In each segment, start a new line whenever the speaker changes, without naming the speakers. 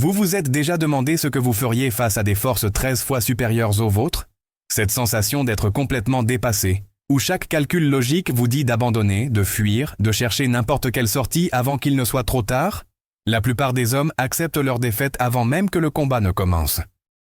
Vous vous êtes déjà demandé ce que vous feriez face à des forces 13 fois supérieures aux vôtres? Cette sensation d'être complètement dépassé, où chaque calcul logique vous dit d'abandonner, de fuir, de chercher n'importe quelle sortie avant qu'il ne soit trop tard? La plupart des hommes acceptent leur défaite avant même que le combat ne commence.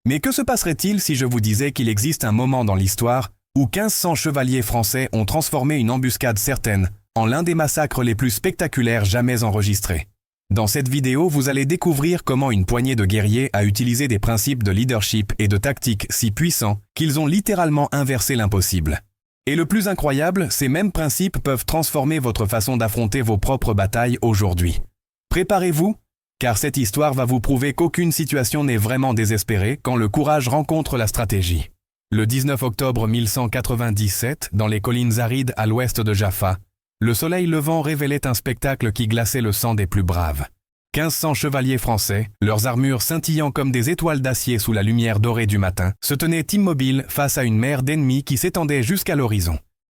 Mais que se passerait-il si je vous disais qu'il existe un moment dans l'histoire où 1500 chevaliers français ont transformé une embuscade certaine en l'un des massacres les plus spectaculaires jamais enregistrés? Dans cette vidéo, vous allez découvrir comment une poignée de guerriers a utilisé des principes de leadership et de tactique si puissants qu'ils ont littéralement inversé l'impossible. Et le plus incroyable, ces mêmes principes peuvent transformer votre façon d'affronter vos propres batailles aujourd'hui. Préparez-vous, car cette histoire va vous prouver qu'aucune situation n'est vraiment désespérée quand le courage rencontre la stratégie. Le 19 octobre 1197, dans les collines arides à l'ouest de Jaffa, le soleil levant révélait un spectacle qui glaçait le sang des plus braves. 1500 chevaliers français, leurs armures scintillant comme des étoiles d'acier sous la lumière dorée du matin, se tenaient immobiles face à une mer d'ennemis qui s'étendait jusqu'à l'horizon.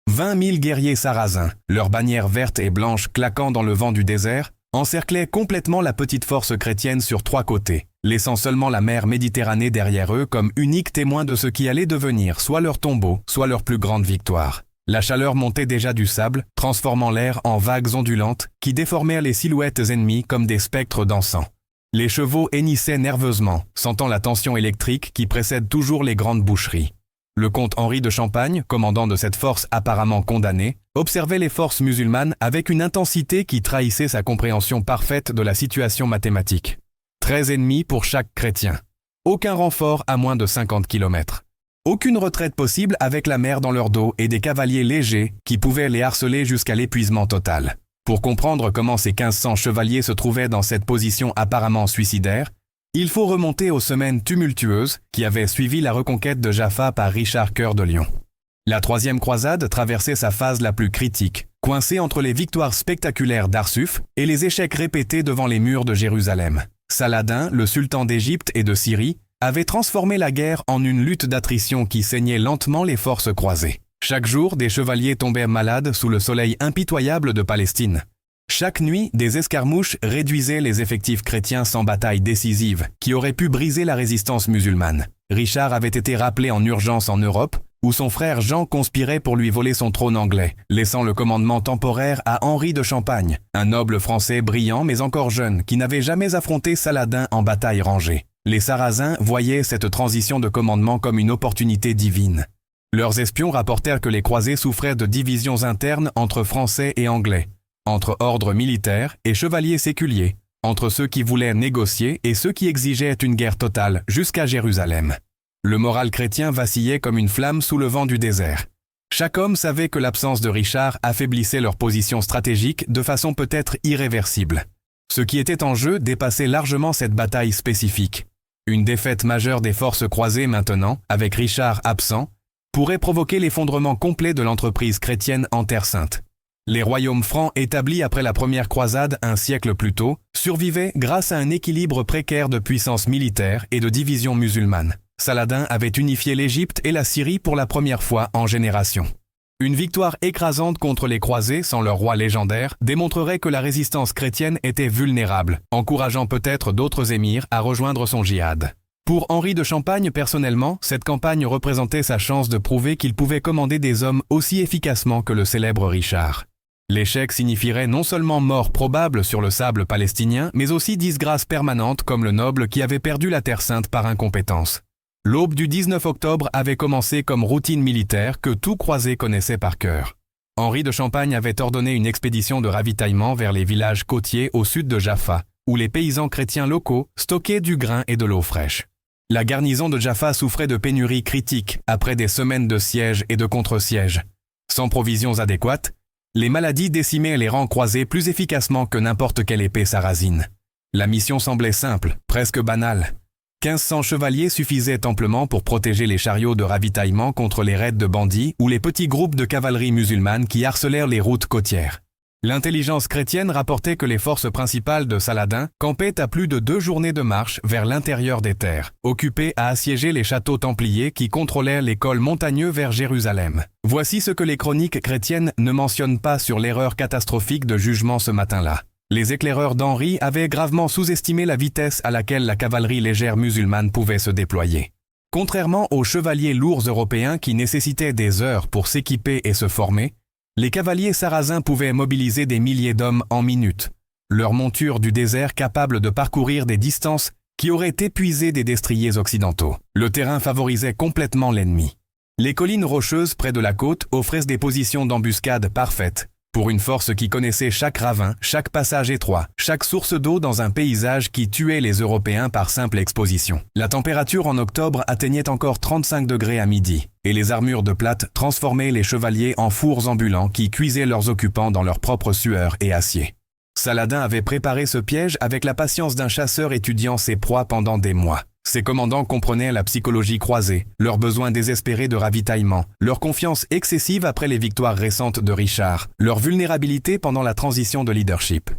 20 000 guerriers sarrasins, leurs bannières vertes et blanches claquant dans le vent du désert, encerclaient complètement la petite force chrétienne sur 3 côtés, laissant seulement la mer Méditerranée derrière eux comme unique témoin de ce qui allait devenir soit leur tombeau, soit leur plus grande victoire. La chaleur montait déjà du sable, transformant l'air en vagues ondulantes qui déformèrent les silhouettes ennemies comme des spectres dansants. Les chevaux hennissaient nerveusement, sentant la tension électrique qui précède toujours les grandes boucheries. Le comte Henri de Champagne, commandant de cette force apparemment condamnée, observait les forces musulmanes avec une intensité qui trahissait sa compréhension parfaite de la situation mathématique. 13 ennemis pour chaque chrétien. Aucun renfort à moins de 50 km. Aucune retraite possible avec la mer dans leur dos et des cavaliers légers qui pouvaient les harceler jusqu'à l'épuisement total. Pour comprendre comment ces 1500 chevaliers se trouvaient dans cette position apparemment suicidaire, il faut remonter aux semaines tumultueuses qui avaient suivi la reconquête de Jaffa par Richard Cœur de Lion. La troisième croisade traversait sa phase la plus critique, coincée entre les victoires spectaculaires d'Arsuf et les échecs répétés devant les murs de Jérusalem. Saladin, le sultan d'Égypte et de Syrie, avait transformé la guerre en une lutte d'attrition qui saignait lentement les forces croisées. Chaque jour, des chevaliers tombaient malades sous le soleil impitoyable de Palestine. Chaque nuit, des escarmouches réduisaient les effectifs chrétiens sans bataille décisive, qui aurait pu briser la résistance musulmane. Richard avait été rappelé en urgence en Europe, où son frère Jean conspirait pour lui voler son trône anglais, laissant le commandement temporaire à Henri de Champagne, un noble français brillant mais encore jeune, qui n'avait jamais affronté Saladin en bataille rangée. Les Sarrasins voyaient cette transition de commandement comme une opportunité divine. Leurs espions rapportèrent que les croisés souffraient de divisions internes entre Français et Anglais, entre ordres militaires et chevaliers séculiers, entre ceux qui voulaient négocier et ceux qui exigeaient une guerre totale jusqu'à Jérusalem. Le moral chrétien vacillait comme une flamme sous le vent du désert. Chaque homme savait que l'absence de Richard affaiblissait leur position stratégique de façon peut-être irréversible. Ce qui était en jeu dépassait largement cette bataille spécifique. Une défaite majeure des forces croisées maintenant, avec Richard absent, pourrait provoquer l'effondrement complet de l'entreprise chrétienne en Terre Sainte. Les royaumes francs établis après la première croisade un siècle plus tôt survivaient grâce à un équilibre précaire de puissance militaire et de divisions musulmanes. Saladin avait unifié l'Égypte et la Syrie pour la première fois en génération. Une victoire écrasante contre les croisés sans leur roi légendaire démontrerait que la résistance chrétienne était vulnérable, encourageant peut-être d'autres émirs à rejoindre son djihad. Pour Henri de Champagne personnellement, cette campagne représentait sa chance de prouver qu'il pouvait commander des hommes aussi efficacement que le célèbre Richard. L'échec signifierait non seulement mort probable sur le sable palestinien, mais aussi disgrâce permanente comme le noble qui avait perdu la Terre Sainte par incompétence. L'aube du 19 octobre avait commencé comme routine militaire que tout croisé connaissait par cœur. Henri de Champagne avait ordonné une expédition de ravitaillement vers les villages côtiers au sud de Jaffa, où les paysans chrétiens locaux stockaient du grain et de l'eau fraîche. La garnison de Jaffa souffrait de pénuries critiques après des semaines de sièges et de contre-sièges. Sans provisions adéquates, les maladies décimaient les rangs croisés plus efficacement que n'importe quelle épée sarrasine. La mission semblait simple, presque banale. 1500 chevaliers suffisaient amplement pour protéger les chariots de ravitaillement contre les raids de bandits ou les petits groupes de cavalerie musulmane qui harcelèrent les routes côtières. L'intelligence chrétienne rapportait que les forces principales de Saladin campaient à plus de 2 journées de marche vers l'intérieur des terres, occupées à assiéger les châteaux templiers qui contrôlèrent les cols montagneux vers Jérusalem. Voici ce que les chroniques chrétiennes ne mentionnent pas sur l'erreur catastrophique de jugement ce matin-là. Les éclaireurs d'Henri avaient gravement sous-estimé la vitesse à laquelle la cavalerie légère musulmane pouvait se déployer. Contrairement aux chevaliers lourds européens qui nécessitaient des heures pour s'équiper et se former, les cavaliers sarrasins pouvaient mobiliser des milliers d'hommes en minutes, leur monture du désert capable de parcourir des distances qui auraient épuisé des destriers occidentaux. Le terrain favorisait complètement l'ennemi. Les collines rocheuses près de la côte offraient des positions d'embuscade parfaites, pour une force qui connaissait chaque ravin, chaque passage étroit, chaque source d'eau dans un paysage qui tuait les Européens par simple exposition. La température en octobre atteignait encore 35 degrés à midi, et les armures de plate transformaient les chevaliers en fours ambulants qui cuisaient leurs occupants dans leur propre sueur et acier. Saladin avait préparé ce piège avec la patience d'un chasseur étudiant ses proies pendant des mois. Ses commandants comprenaient la psychologie croisée, leurs besoins désespérés de ravitaillement, leur confiance excessive après les victoires récentes de Richard, leur vulnérabilité pendant la transition de leadership.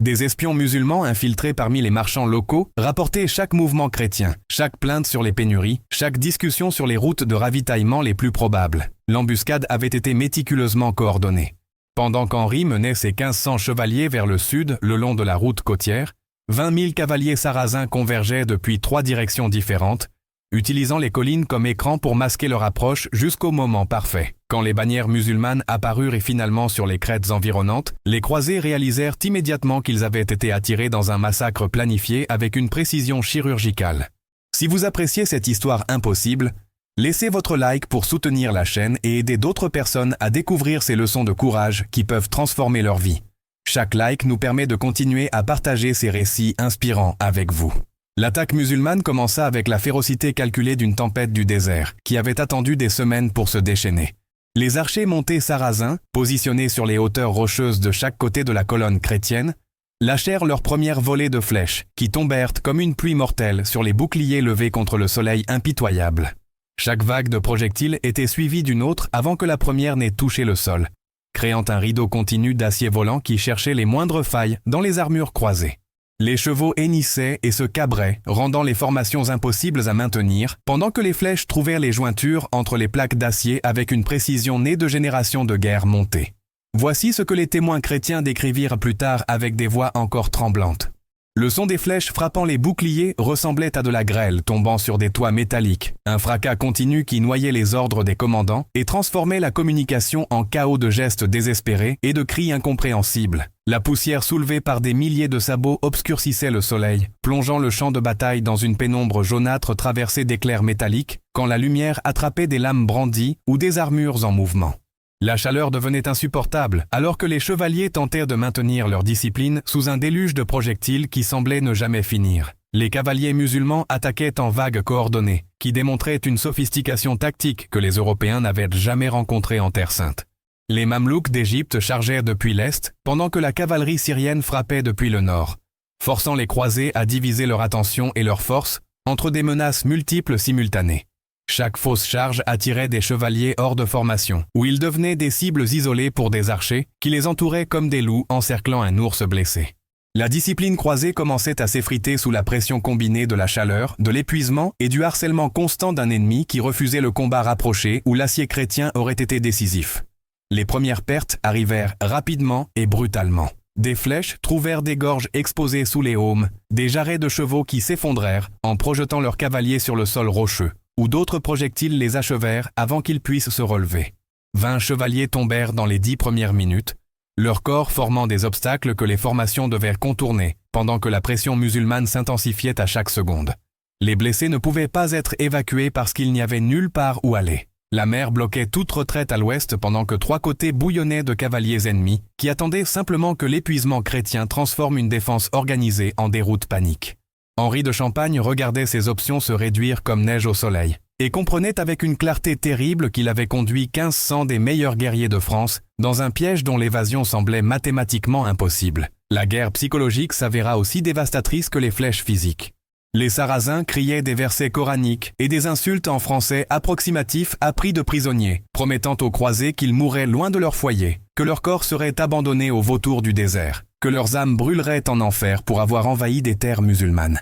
Des espions musulmans infiltrés parmi les marchands locaux rapportaient chaque mouvement chrétien, chaque plainte sur les pénuries, chaque discussion sur les routes de ravitaillement les plus probables. L'embuscade avait été méticuleusement coordonnée. Pendant qu'Henri menait ses 1500 chevaliers vers le sud le long de la route côtière, 20 000 cavaliers sarrasins convergeaient depuis 3 directions différentes, utilisant les collines comme écran pour masquer leur approche jusqu'au moment parfait. Quand les bannières musulmanes apparurent et finalement sur les crêtes environnantes, les croisés réalisèrent immédiatement qu'ils avaient été attirés dans un massacre planifié avec une précision chirurgicale. Si vous appréciez cette histoire impossible, laissez votre like pour soutenir la chaîne et aider d'autres personnes à découvrir ces leçons de courage qui peuvent transformer leur vie. Chaque like nous permet de continuer à partager ces récits inspirants avec vous. L'attaque musulmane commença avec la férocité calculée d'une tempête du désert, qui avait attendu des semaines pour se déchaîner. Les archers montés sarrasins, positionnés sur les hauteurs rocheuses de chaque côté de la colonne chrétienne, lâchèrent leur première volée de flèches, qui tombèrent comme une pluie mortelle sur les boucliers levés contre le soleil impitoyable. Chaque vague de projectiles était suivie d'une autre avant que la première n'ait touché le sol, créant un rideau continu d'acier volant qui cherchait les moindres failles dans les armures croisées. Les chevaux hennissaient et se cabraient, rendant les formations impossibles à maintenir, pendant que les flèches trouvèrent les jointures entre les plaques d'acier avec une précision née de générations de guerre montées. Voici ce que les témoins chrétiens décrivirent plus tard avec des voix encore tremblantes. Le son des flèches frappant les boucliers ressemblait à de la grêle tombant sur des toits métalliques, un fracas continu qui noyait les ordres des commandants et transformait la communication en chaos de gestes désespérés et de cris incompréhensibles. La poussière soulevée par des milliers de sabots obscurcissait le soleil, plongeant le champ de bataille dans une pénombre jaunâtre traversée d'éclairs métalliques, quand la lumière attrapait des lames brandies ou des armures en mouvement. La chaleur devenait insupportable, alors que les chevaliers tentèrent de maintenir leur discipline sous un déluge de projectiles qui semblait ne jamais finir. Les cavaliers musulmans attaquaient en vagues coordonnées, qui démontraient une sophistication tactique que les Européens n'avaient jamais rencontrée en Terre Sainte. Les Mamelouks d'Égypte chargèrent depuis l'est, pendant que la cavalerie syrienne frappait depuis le nord, forçant les croisés à diviser leur attention et leurs forces entre des menaces multiples simultanées. Chaque fausse charge attirait des chevaliers hors de formation, où ils devenaient des cibles isolées pour des archers qui les entouraient comme des loups encerclant un ours blessé. La discipline croisée commençait à s'effriter sous la pression combinée de la chaleur, de l'épuisement et du harcèlement constant d'un ennemi qui refusait le combat rapproché où l'acier chrétien aurait été décisif. Les premières pertes arrivèrent rapidement et brutalement. Des flèches trouvèrent des gorges exposées sous les aumes, des jarrets de chevaux qui s'effondrèrent en projetant leurs cavaliers sur le sol rocheux, où d'autres projectiles les achevèrent avant qu'ils puissent se relever. 20 chevaliers tombèrent dans les 10 premières minutes, leur corps formant des obstacles que les formations devaient contourner, pendant que la pression musulmane s'intensifiait à chaque seconde. Les blessés ne pouvaient pas être évacués parce qu'il n'y avait nulle part où aller. La mer bloquait toute retraite à l'ouest pendant que 3 côtés bouillonnaient de cavaliers ennemis, qui attendaient simplement que l'épuisement chrétien transforme une défense organisée en déroute panique. Henri de Champagne regardait ses options se réduire comme neige au soleil, et comprenait avec une clarté terrible qu'il avait conduit 1500 des meilleurs guerriers de France dans un piège dont l'évasion semblait mathématiquement impossible. La guerre psychologique s'avéra aussi dévastatrice que les flèches physiques. Les Sarrasins criaient des versets coraniques et des insultes en français approximatifs appris de prisonniers, promettant aux croisés qu'ils mourraient loin de leur foyer, que leurs corps seraient abandonnés aux vautours du désert, que leurs âmes brûleraient en enfer pour avoir envahi des terres musulmanes.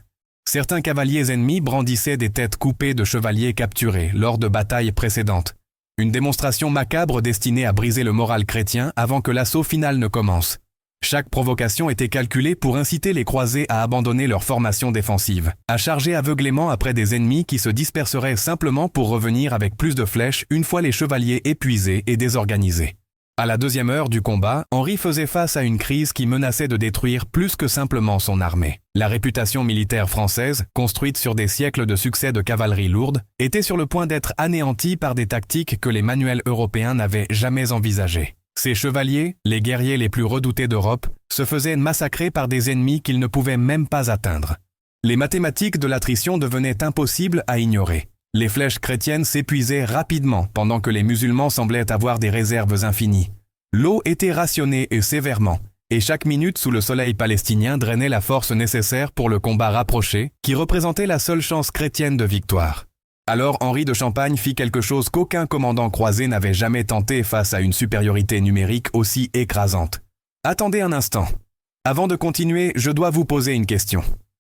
Certains cavaliers ennemis brandissaient des têtes coupées de chevaliers capturés lors de batailles précédentes. Une démonstration macabre destinée à briser le moral chrétien avant que l'assaut final ne commence. Chaque provocation était calculée pour inciter les croisés à abandonner leur formation défensive, à charger aveuglément après des ennemis qui se disperseraient simplement pour revenir avec plus de flèches une fois les chevaliers épuisés et désorganisés. À la deuxième heure du combat, Henri faisait face à une crise qui menaçait de détruire plus que simplement son armée. La réputation militaire française, construite sur des siècles de succès de cavalerie lourde, était sur le point d'être anéantie par des tactiques que les manuels européens n'avaient jamais envisagées. Ces chevaliers, les guerriers les plus redoutés d'Europe, se faisaient massacrer par des ennemis qu'ils ne pouvaient même pas atteindre. Les mathématiques de l'attrition devenaient impossibles à ignorer. Les flèches chrétiennes s'épuisaient rapidement pendant que les musulmans semblaient avoir des réserves infinies. L'eau était rationnée et sévèrement, et chaque minute sous le soleil palestinien drainait la force nécessaire pour le combat rapproché, qui représentait la seule chance chrétienne de victoire. Alors Henri de Champagne fit quelque chose qu'aucun commandant croisé n'avait jamais tenté face à une supériorité numérique aussi écrasante. Attendez un instant. Avant de continuer, je dois vous poser une question.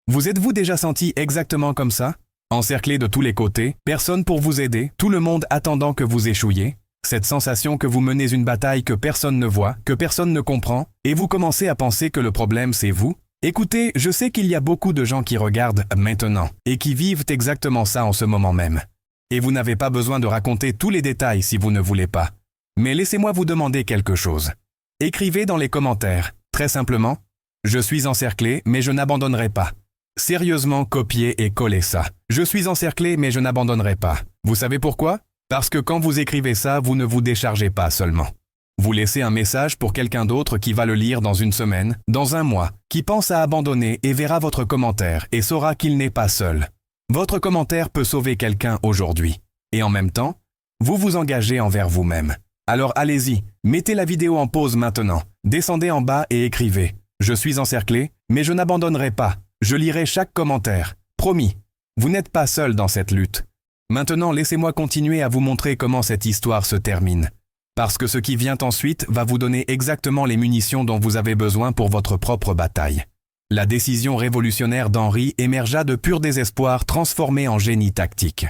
Vous êtes-vous déjà senti exactement comme ça? Encerclé de tous les côtés, personne pour vous aider, tout le monde attendant que vous échouiez? Cette sensation que vous menez une bataille que personne ne voit, que personne ne comprend, et vous commencez à penser que le problème c'est vous? Écoutez, je sais qu'il y a beaucoup de gens qui regardent maintenant et qui vivent exactement ça en ce moment même. Et vous n'avez pas besoin de raconter tous les détails si vous ne voulez pas. Mais laissez-moi vous demander quelque chose. Écrivez dans les commentaires, très simplement, « Je suis encerclé, mais je n'abandonnerai pas ». Sérieusement, copiez et collez ça. « Je suis encerclé, mais je n'abandonnerai pas ». Vous savez pourquoi? Parce que quand vous écrivez ça, vous ne vous déchargez pas seulement. Vous laissez un message pour quelqu'un d'autre qui va le lire dans une semaine, dans un mois, qui pense à abandonner et verra votre commentaire et saura qu'il n'est pas seul. Votre commentaire peut sauver quelqu'un aujourd'hui. Et en même temps, vous vous engagez envers vous-même. Alors allez-y, mettez la vidéo en pause maintenant, descendez en bas et écrivez « Je suis encerclé, mais je n'abandonnerai pas. Je lirai chaque commentaire. Promis, vous n'êtes pas seul dans cette lutte. » Maintenant, laissez-moi continuer à vous montrer comment cette histoire se termine. Parce que ce qui vient ensuite va vous donner exactement les munitions dont vous avez besoin pour votre propre bataille. La décision révolutionnaire d'Henri émergea de pur désespoir transformé en génie tactique.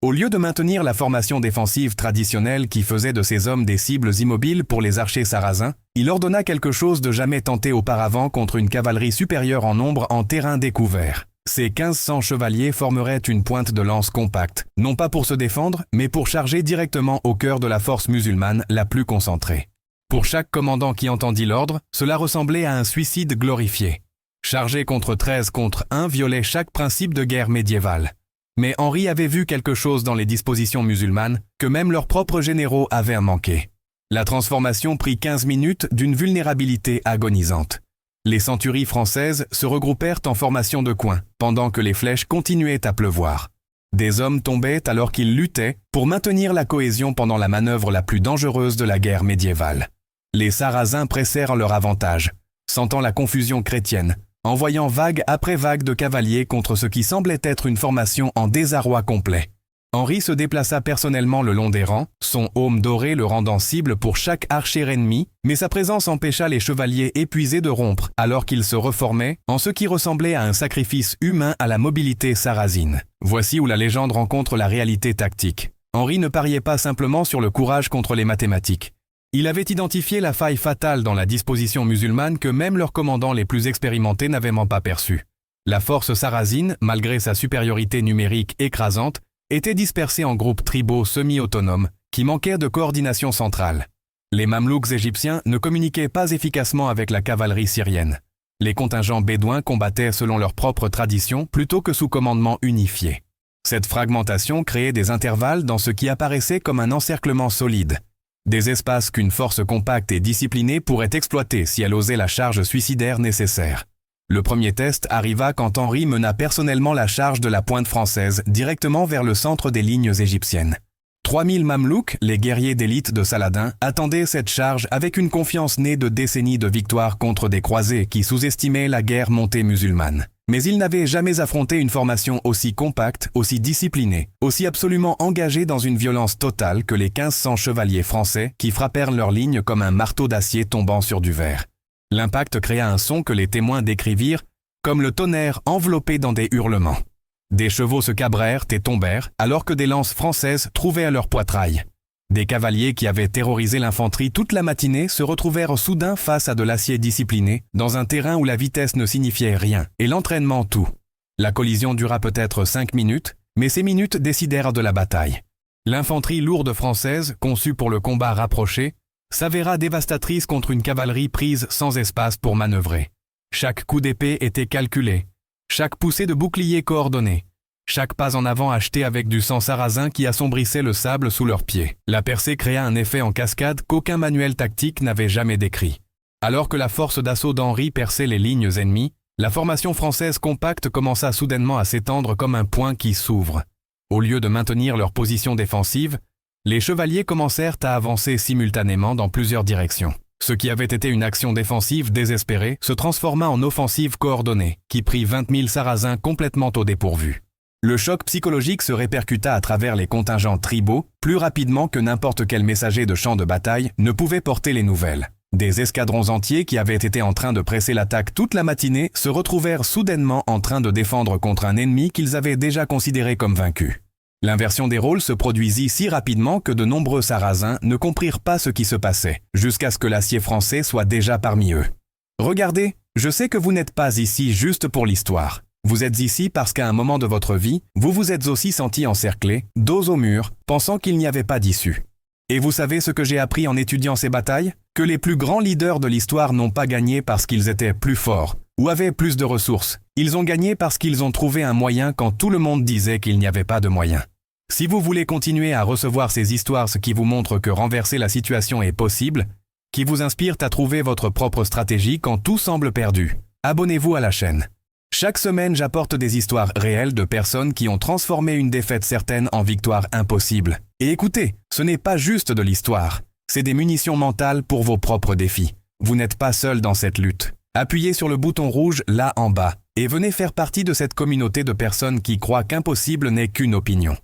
Au lieu de maintenir la formation défensive traditionnelle qui faisait de ces hommes des cibles immobiles pour les archers sarrasins, il ordonna quelque chose de jamais tenté auparavant contre une cavalerie supérieure en nombre en terrain découvert. Ces 1500 chevaliers formeraient une pointe de lance compacte, non pas pour se défendre, mais pour charger directement au cœur de la force musulmane la plus concentrée. Pour chaque commandant qui entendit l'ordre, cela ressemblait à un suicide glorifié. Charger contre 13 contre 1 violait chaque principe de guerre médiévale. Mais Henri avait vu quelque chose dans les dispositions musulmanes que même leurs propres généraux avaient manqué. La transformation prit 15 minutes d'une vulnérabilité agonisante. Les centuries françaises se regroupèrent en formation de coin, pendant que les flèches continuaient à pleuvoir. Des hommes tombaient alors qu'ils luttaient pour maintenir la cohésion pendant la manœuvre la plus dangereuse de la guerre médiévale. Les Sarrasins pressèrent leur avantage, sentant la confusion chrétienne, envoyant vague après vague de cavaliers contre ce qui semblait être une formation en désarroi complet. Henri se déplaça personnellement le long des rangs, son aume doré le rendant cible pour chaque archer ennemi, mais sa présence empêcha les chevaliers épuisés de rompre alors qu'ils se reformaient en ce qui ressemblait à un sacrifice humain à la mobilité sarrasine. Voici où la légende rencontre la réalité tactique. Henri ne pariait pas simplement sur le courage contre les mathématiques. Il avait identifié la faille fatale dans la disposition musulmane que même leurs commandants les plus expérimentés n'avaient même pas perçue. La force sarrasine, malgré sa supériorité numérique écrasante, étaient dispersés en groupes tribaux semi-autonomes qui manquaient de coordination centrale. Les Mamelouks égyptiens ne communiquaient pas efficacement avec la cavalerie syrienne. Les contingents bédouins combattaient selon leurs propres traditions plutôt que sous commandement unifié. Cette fragmentation créait des intervalles dans ce qui apparaissait comme un encerclement solide, des espaces qu'une force compacte et disciplinée pourrait exploiter si elle osait la charge suicidaire nécessaire. Le premier test arriva quand Henri mena personnellement la charge de la pointe française directement vers le centre des lignes égyptiennes. 3000 Mamelouks, les guerriers d'élite de Saladin, attendaient cette charge avec une confiance née de décennies de victoires contre des croisés qui sous-estimaient la guerre montée musulmane. Mais ils n'avaient jamais affronté une formation aussi compacte, aussi disciplinée, aussi absolument engagée dans une violence totale que les 1500 chevaliers français qui frappèrent leurs lignes comme un marteau d'acier tombant sur du verre. L'impact créa un son que les témoins décrivirent comme le tonnerre enveloppé dans des hurlements. Des chevaux se cabrèrent et tombèrent alors que des lances françaises trouvaient à leur poitrail. Des cavaliers qui avaient terrorisé l'infanterie toute la matinée se retrouvèrent soudain face à de l'acier discipliné, dans un terrain où la vitesse ne signifiait rien, et l'entraînement tout. La collision dura peut-être 5 minutes, mais ces minutes décidèrent de la bataille. L'infanterie lourde française, conçue pour le combat rapproché, s'avéra dévastatrice contre une cavalerie prise sans espace pour manœuvrer. Chaque coup d'épée était calculé, chaque poussée de bouclier coordonnée, chaque pas en avant acheté avec du sang sarrasin qui assombrissait le sable sous leurs pieds. La percée créa un effet en cascade qu'aucun manuel tactique n'avait jamais décrit. Alors que la force d'assaut d'Henri perçait les lignes ennemies, la formation française compacte commença soudainement à s'étendre comme un poing qui s'ouvre. Au lieu de maintenir leur position défensive, les chevaliers commencèrent à avancer simultanément dans plusieurs directions. Ce qui avait été une action défensive désespérée se transforma en offensive coordonnée, qui prit 20 000 Sarrasins complètement au dépourvu. Le choc psychologique se répercuta à travers les contingents tribaux plus rapidement que n'importe quel messager de champ de bataille ne pouvait porter les nouvelles. Des escadrons entiers qui avaient été en train de presser l'attaque toute la matinée se retrouvèrent soudainement en train de défendre contre un ennemi qu'ils avaient déjà considéré comme vaincu. L'inversion des rôles se produisit si rapidement que de nombreux Sarrasins ne comprirent pas ce qui se passait, jusqu'à ce que l'acier français soit déjà parmi eux. « Regardez, je sais que vous n'êtes pas ici juste pour l'histoire. Vous êtes ici parce qu'à un moment de votre vie, vous vous êtes aussi senti encerclé, dos au mur, pensant qu'il n'y avait pas d'issue. Et vous savez ce que j'ai appris en étudiant ces batailles ? Que les plus grands leaders de l'histoire n'ont pas gagné parce qu'ils étaient plus forts ou avaient plus de ressources. Ils ont gagné parce qu'ils ont trouvé un moyen quand tout le monde disait qu'il n'y avait pas de moyen. Si vous voulez continuer à recevoir ces histoires qui vous montrent que renverser la situation est possible, qui vous inspirent à trouver votre propre stratégie quand tout semble perdu, abonnez-vous à la chaîne. Chaque semaine, j'apporte des histoires réelles de personnes qui ont transformé une défaite certaine en victoire impossible. Et écoutez, ce n'est pas juste de l'histoire, c'est des munitions mentales pour vos propres défis. Vous n'êtes pas seul dans cette lutte. Appuyez sur le bouton rouge là en bas et venez faire partie de cette communauté de personnes qui croient qu'impossible n'est qu'une opinion.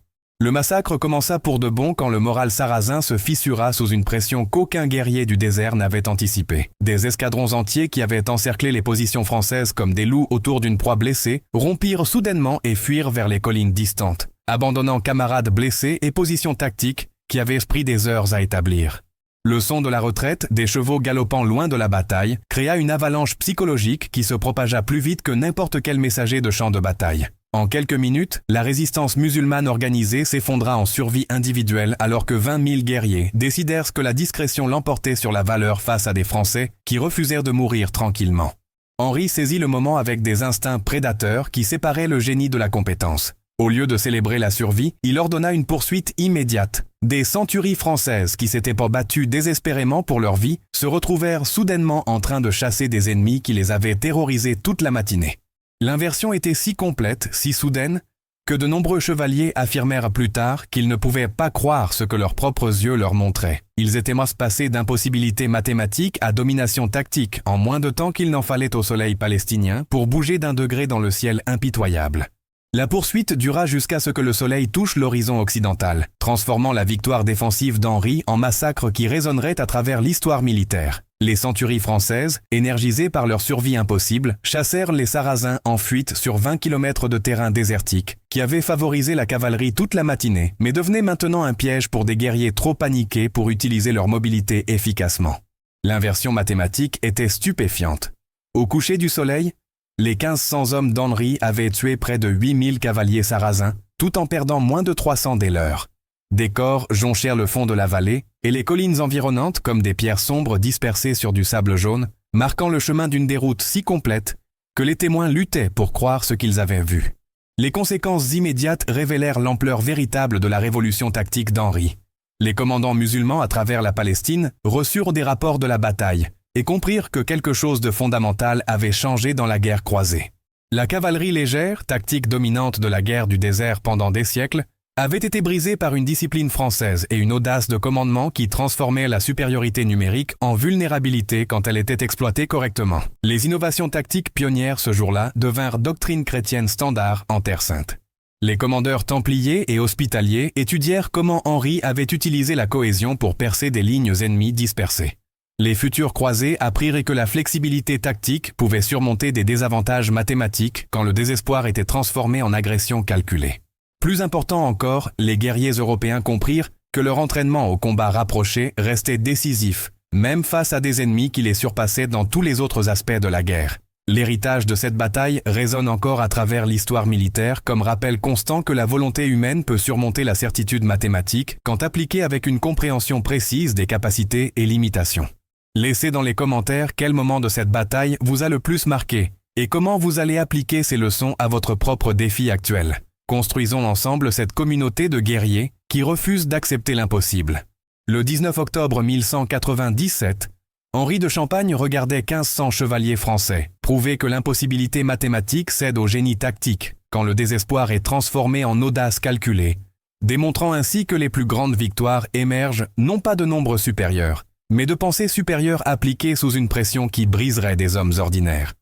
Le massacre commença pour de bon quand le moral sarrasin se fissura sous une pression qu'aucun guerrier du désert n'avait anticipée. Des escadrons entiers qui avaient encerclé les positions françaises comme des loups autour d'une proie blessée rompirent soudainement et fuirent vers les collines distantes, abandonnant camarades blessés et positions tactiques qui avaient pris des heures à établir. Le son de la retraite, des chevaux galopant loin de la bataille, créa une avalanche psychologique qui se propagea plus vite que n'importe quel messager de champ de bataille. En quelques minutes, la résistance musulmane organisée s'effondra en survie individuelle alors que 20 000 guerriers décidèrent que la discrétion l'emportait sur la valeur face à des Français qui refusèrent de mourir tranquillement. Henri saisit le moment avec des instincts prédateurs qui séparaient le génie de la compétence. Au lieu de célébrer la survie, il ordonna une poursuite immédiate. Des centuries françaises qui s'étaient pas battues désespérément pour leur vie se retrouvèrent soudainement en train de chasser des ennemis qui les avaient terrorisés toute la matinée. L'inversion était si complète, si soudaine, que de nombreux chevaliers affirmèrent plus tard qu'ils ne pouvaient pas croire ce que leurs propres yeux leur montraient. Ils étaient passés d'impossibilité mathématique à domination tactique en moins de temps qu'il n'en fallait au soleil palestinien pour bouger d'un degré dans le ciel impitoyable. La poursuite dura jusqu'à ce que le soleil touche l'horizon occidental, transformant la victoire défensive d'Henri en massacre qui résonnerait à travers l'histoire militaire. Les centuries françaises, énergisées par leur survie impossible, chassèrent les Sarrasins en fuite sur 20 km de terrain désertique, qui avait favorisé la cavalerie toute la matinée, mais devenait maintenant un piège pour des guerriers trop paniqués pour utiliser leur mobilité efficacement. L'inversion mathématique était stupéfiante. Au coucher du soleil, les 1500 hommes d'Henri avaient tué près de 8000 cavaliers sarrasins, tout en perdant moins de 300 des leurs. Des corps jonchèrent le fond de la vallée, et les collines environnantes comme des pierres sombres dispersées sur du sable jaune, marquant le chemin d'une déroute si complète que les témoins luttaient pour croire ce qu'ils avaient vu. Les conséquences immédiates révélèrent l'ampleur véritable de la révolution tactique d'Henri. Les commandants musulmans à travers la Palestine reçurent des rapports de la bataille, et comprirent que quelque chose de fondamental avait changé dans la guerre croisée. La cavalerie légère, tactique dominante de la guerre du désert pendant des siècles, avait été brisée par une discipline française et une audace de commandement qui transformait la supériorité numérique en vulnérabilité quand elle était exploitée correctement. Les innovations tactiques pionnières ce jour-là devinrent doctrine chrétienne standard en Terre Sainte. Les commandeurs templiers et hospitaliers étudièrent comment Henri avait utilisé la cohésion pour percer des lignes ennemies dispersées. Les futurs croisés apprirent que la flexibilité tactique pouvait surmonter des désavantages mathématiques quand le désespoir était transformé en agression calculée. Plus important encore, les guerriers européens comprirent que leur entraînement au combat rapproché restait décisif, même face à des ennemis qui les surpassaient dans tous les autres aspects de la guerre. L'héritage de cette bataille résonne encore à travers l'histoire militaire comme rappel constant que la volonté humaine peut surmonter la certitude mathématique quand appliquée avec une compréhension précise des capacités et limitations. Laissez dans les commentaires quel moment de cette bataille vous a le plus marqué et comment vous allez appliquer ces leçons à votre propre défi actuel. Construisons ensemble cette communauté de guerriers qui refusent d'accepter l'impossible. Le 19 octobre 1197, Henri de Champagne regardait 1500 chevaliers français, prouver que l'impossibilité mathématique cède au génie tactique, quand le désespoir est transformé en audace calculée, démontrant ainsi que les plus grandes victoires émergent non pas de nombres supérieurs, mais de pensées supérieures appliquées sous une pression qui briserait des hommes ordinaires.